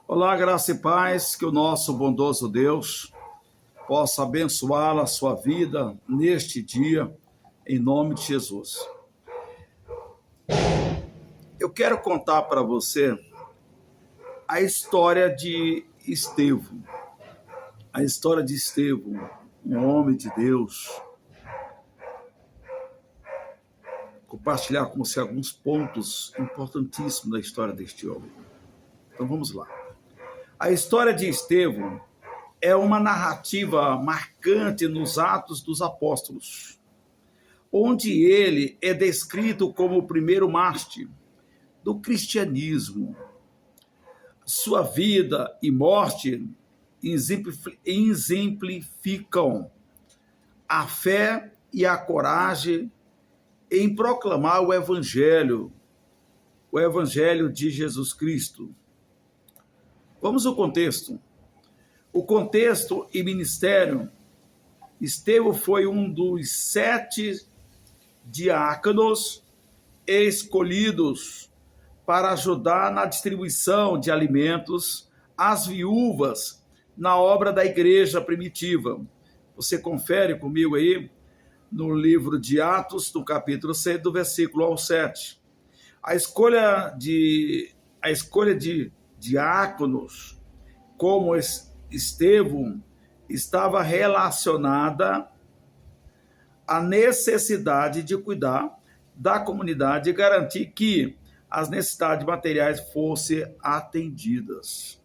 Olá, graça e paz, que o nosso bondoso Deus possa abençoar a sua vida neste dia, em nome de Jesus. Eu quero contar para você a história de Estevão. A história de Estevão, um homem de Deus. Compartilhar com você alguns pontos importantíssimos da história deste homem. Então vamos lá. A história de Estevão é uma narrativa marcante nos Atos dos Apóstolos, onde ele é descrito como o primeiro mártir do cristianismo. Sua vida e morte exemplificam a fé e a coragem em proclamar o Evangelho de Jesus Cristo. Vamos ao contexto. O contexto e ministério. Estevão foi um dos 7 diáconos escolhidos para ajudar na distribuição de alimentos às viúvas na obra da igreja primitiva. Você confere comigo aí no livro de Atos, no capítulo 6, do versículo ao 7. A escolha de diáconos como Estevão estava relacionada à necessidade de cuidar da comunidade e garantir que as necessidades materiais fossem atendidas.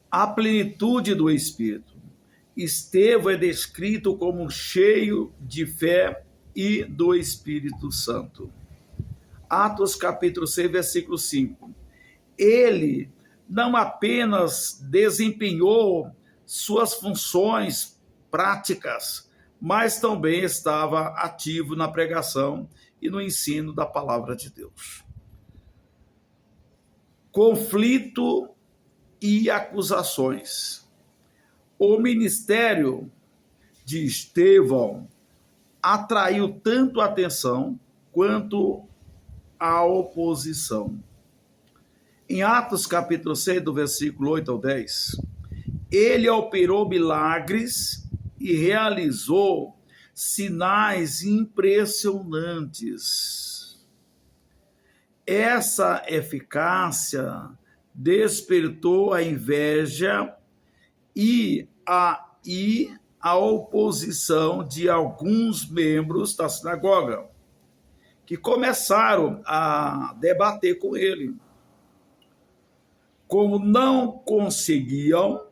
A plenitude do Espírito. Estevão é descrito como cheio de fé e do Espírito Santo. Atos capítulo 6, versículo 5. Ele não apenas desempenhou suas funções práticas, mas também estava ativo na pregação e no ensino da palavra de Deus. Conflito e acusações. O ministério de Estevão atraiu tanto a atenção quanto a oposição. Em Atos capítulo 6, do versículo 8 ao 10, ele operou milagres e realizou sinais impressionantes. Essa eficácia despertou a inveja e a oposição de alguns membros da sinagoga, que começaram a debater com ele. Como não conseguiam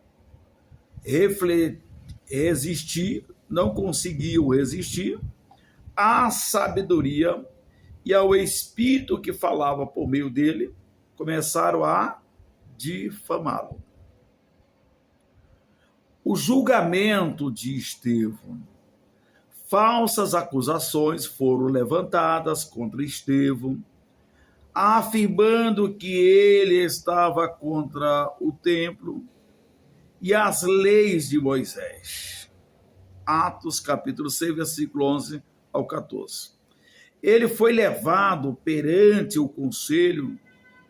resistir à sabedoria e ao Espírito que falava por meio dele, começaram a difamá-lo. O julgamento de Estevão. Falsas acusações foram levantadas contra Estevão, afirmando que ele estava contra o templo e as leis de Moisés. Atos capítulo 6, versículo 11 ao 14. Ele foi levado perante o conselho,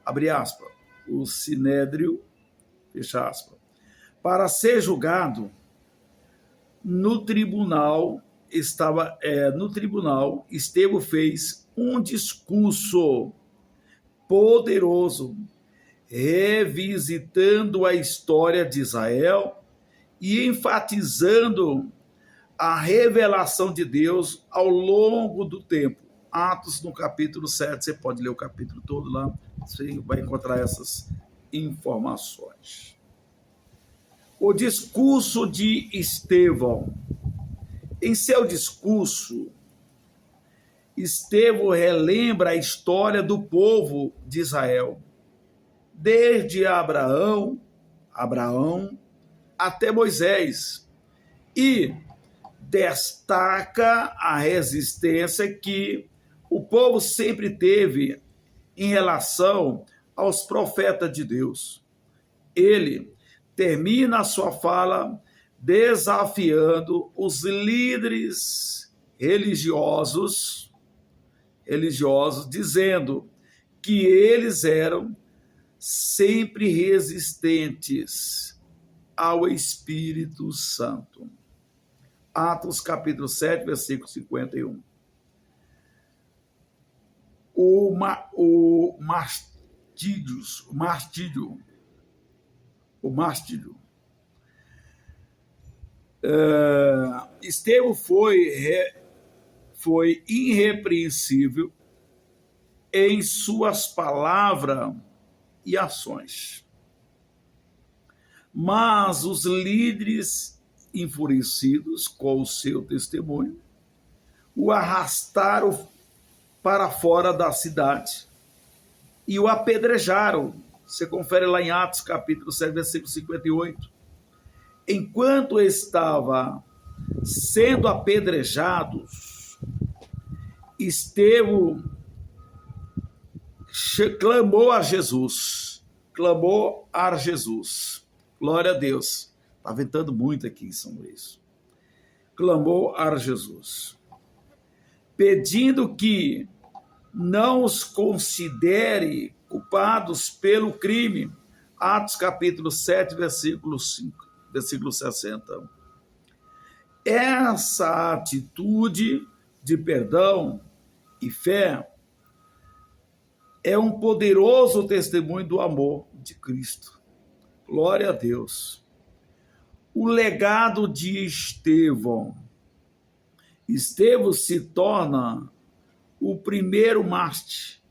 abre aspas, o sinédrio, fecha aspas, para ser julgado. No tribunal, Estevão fez um discurso poderoso, revisitando a história de Israel e enfatizando a revelação de Deus ao longo do tempo. Atos, no capítulo 7, você pode ler o capítulo todo lá, você vai encontrar essas informações. O discurso de Estevão. Em seu discurso, Estevão relembra a história do povo de Israel, desde Abraão até Moisés, e destaca a resistência que o povo sempre teve em relação aos profetas de Deus. Ele termina a sua fala desafiando os líderes religiosos, dizendo que eles eram sempre resistentes ao Espírito Santo. Atos capítulo 7, versículo 51. O martírio. Estevão foi irrepreensível em suas palavras e ações. Mas os líderes, enfurecidos com o seu testemunho, o arrastaram para fora da cidade e o apedrejaram. Você confere lá em Atos capítulo 7, versículo 58. Enquanto estava sendo apedrejado, Estevão clamou a Jesus. Glória a Deus. Está ventando muito aqui em São Luís. Clamou a Jesus, pedindo que não os considere culpados pelo crime. Atos capítulo 7, versículo 60. Essa atitude de perdão e fé é um poderoso testemunho do amor de Cristo. Glória a Deus. O legado de Estevão. Estevão se torna o primeiro mártir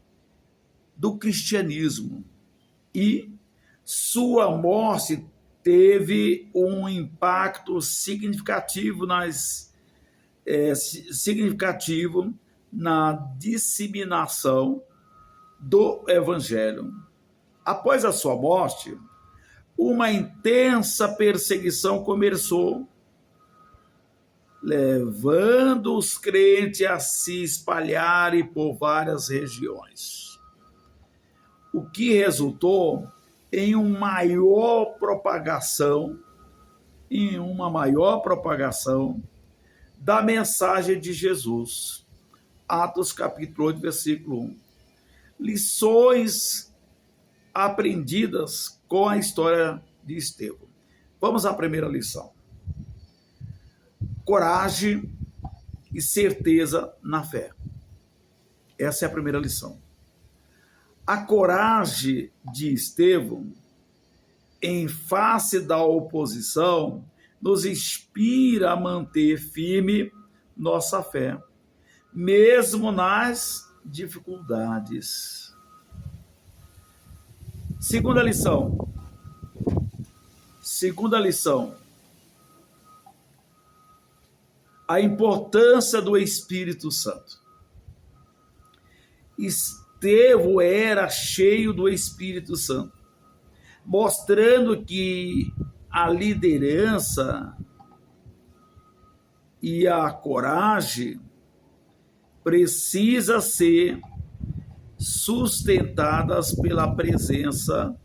do cristianismo e sua morte teve um impacto significativo na disseminação do Evangelho. Após a sua morte, uma intensa perseguição começou, levando os crentes a se espalharem por várias regiões, o que resultou em uma maior propagação da mensagem de Jesus. Atos capítulo 8, versículo 1. Lições aprendidas com a história de Estevão. Vamos à primeira lição. Coragem e certeza na fé. Essa é a primeira lição. A coragem de Estevão, em face da oposição, nos inspira a manter firme nossa fé, mesmo nas dificuldades. Segunda lição. A importância do Espírito Santo. Estevão era cheio do Espírito Santo, mostrando que a liderança e a coragem precisa ser sustentadas pela presença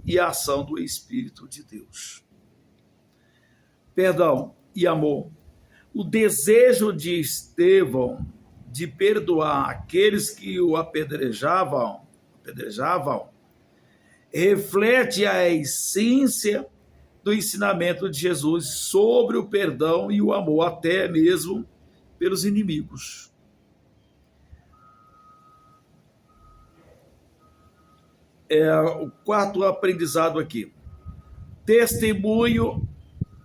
e ação do Espírito de Deus. Perdão e amor. O desejo de Estevão de perdoar aqueles que o apedrejavam, reflete a essência do ensinamento de Jesus sobre o perdão e o amor, até mesmo pelos inimigos. O quarto aprendizado aqui. Testemunho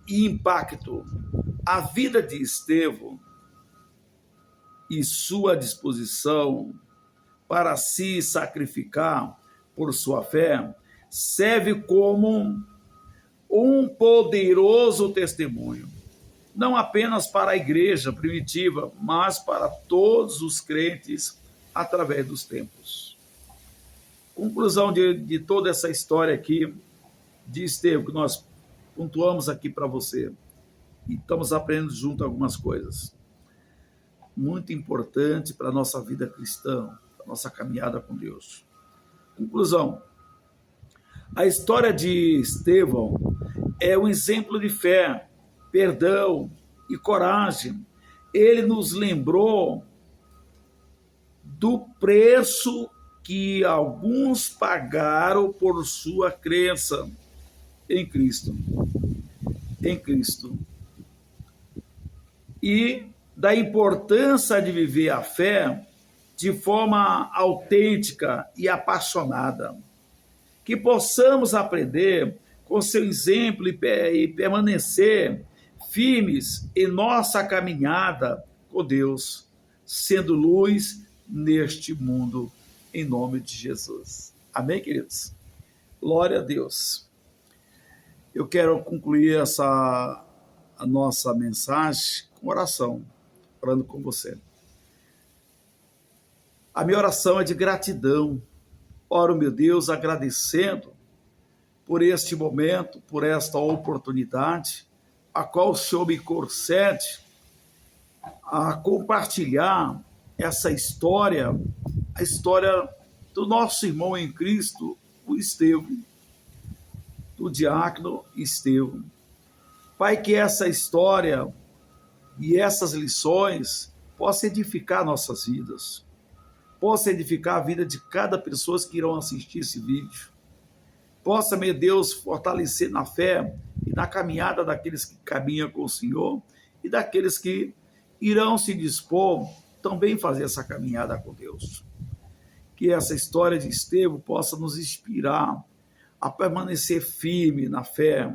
e impacto. A vida de Estevão e sua disposição para se sacrificar por sua fé serve como um poderoso testemunho, não apenas para a igreja primitiva, mas para todos os crentes através dos tempos. Conclusão de toda essa história aqui de Estevão, que nós pontuamos aqui para você, e estamos aprendendo junto algumas coisas muito importantes para a nossa vida cristã, para a nossa caminhada com Deus. Conclusão. A história de Estevão é um exemplo de fé, perdão e coragem. Ele nos lembrou do preço que alguns pagaram por sua crença em Cristo. Em Cristo. E da importância de viver a fé de forma autêntica e apaixonada. Que possamos aprender com seu exemplo e permanecer firmes em nossa caminhada com Deus, sendo luz neste mundo, em nome de Jesus. Amém, queridos? Glória a Deus. Eu quero concluir a nossa mensagem com oração, orando com você. A minha oração é de gratidão. Oro, meu Deus, agradecendo por este momento, por esta oportunidade, a qual o Senhor me concede a compartilhar essa história, a história do nosso irmão em Cristo, o Estevão, do diácono Estevão. Pai, que essa história e essas lições possam edificar nossas vidas, possa edificar a vida de cada pessoa que irão assistir esse vídeo. Possa, meu Deus, fortalecer na fé e na caminhada daqueles que caminham com o Senhor e daqueles que irão se dispor também fazer essa caminhada com Deus. Que essa história de Estevão possa nos inspirar a permanecer firme na fé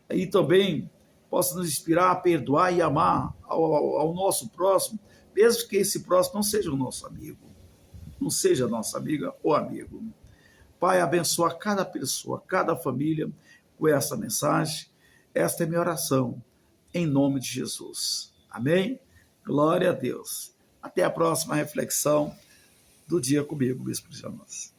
e também possa nos inspirar a perdoar e amar ao nosso próximo, mesmo que esse próximo não seja o nosso amigo. Não seja nossa amiga ou amigo. Pai, abençoa cada pessoa, cada família com essa mensagem. Esta é minha oração, em nome de Jesus. Amém? Glória a Deus. Até a próxima reflexão do dia comigo, Bispo Jonas.